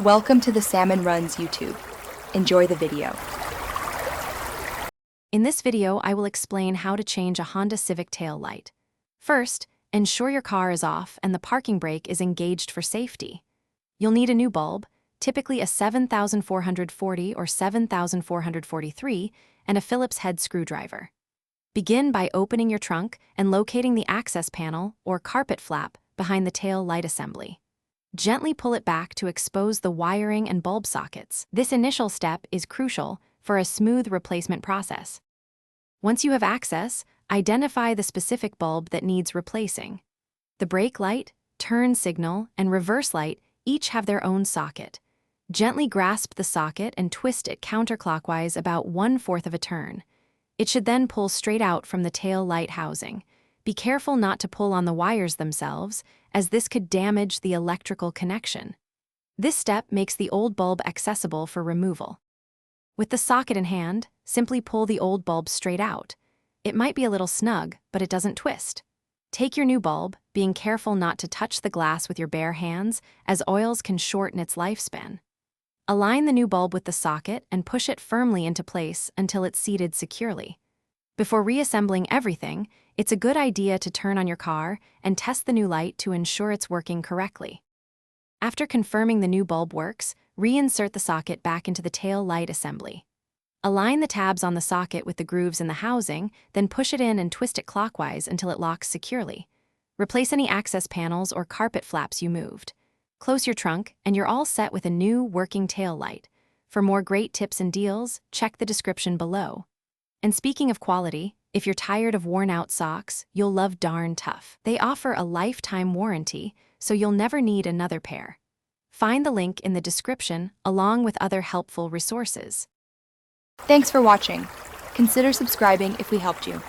Welcome to the Salmon Runs YouTube. Enjoy the video. In this video, I will explain how to change a Honda Civic tail light. First, ensure your car is off and the parking brake is engaged for safety. You'll need a new bulb, typically a 7440 or 7443, and a Phillips head screwdriver. Begin by opening your trunk and locating the access panel or carpet flap behind the tail light assembly. Gently pull it back to expose the wiring and bulb sockets. This initial step is crucial for a smooth replacement process. Once you have access, identify the specific bulb that needs replacing. The brake light, turn signal, and reverse light each have their own socket. Gently grasp the socket and twist it counterclockwise about 1/4 of a turn. It should then pull straight out from the tail light housing. Be careful not to pull on the wires themselves, as this could damage the electrical connection. This step makes the old bulb accessible for removal. With the socket in hand, simply pull the old bulb straight out. It might be a little snug, but it doesn't twist. Take your new bulb, being careful not to touch the glass with your bare hands, as oils can shorten its lifespan. Align the new bulb with the socket and push it firmly into place until it's seated securely. Before reassembling everything, it's a good idea to turn on your car and test the new light to ensure it's working correctly. After confirming the new bulb works, reinsert the socket back into the tail light assembly. Align the tabs on the socket with the grooves in the housing, then push it in and twist it clockwise until it locks securely. Replace any access panels or carpet flaps you moved. Close your trunk, and you're all set with a new, working tail light. For more great tips and deals, check the description below. And speaking of quality, if you're tired of worn-out socks, you'll love Darn Tough. They offer a lifetime warranty, so you'll never need another pair. Find the link in the description, along with other helpful resources. Thanks for watching. Consider subscribing if we helped you.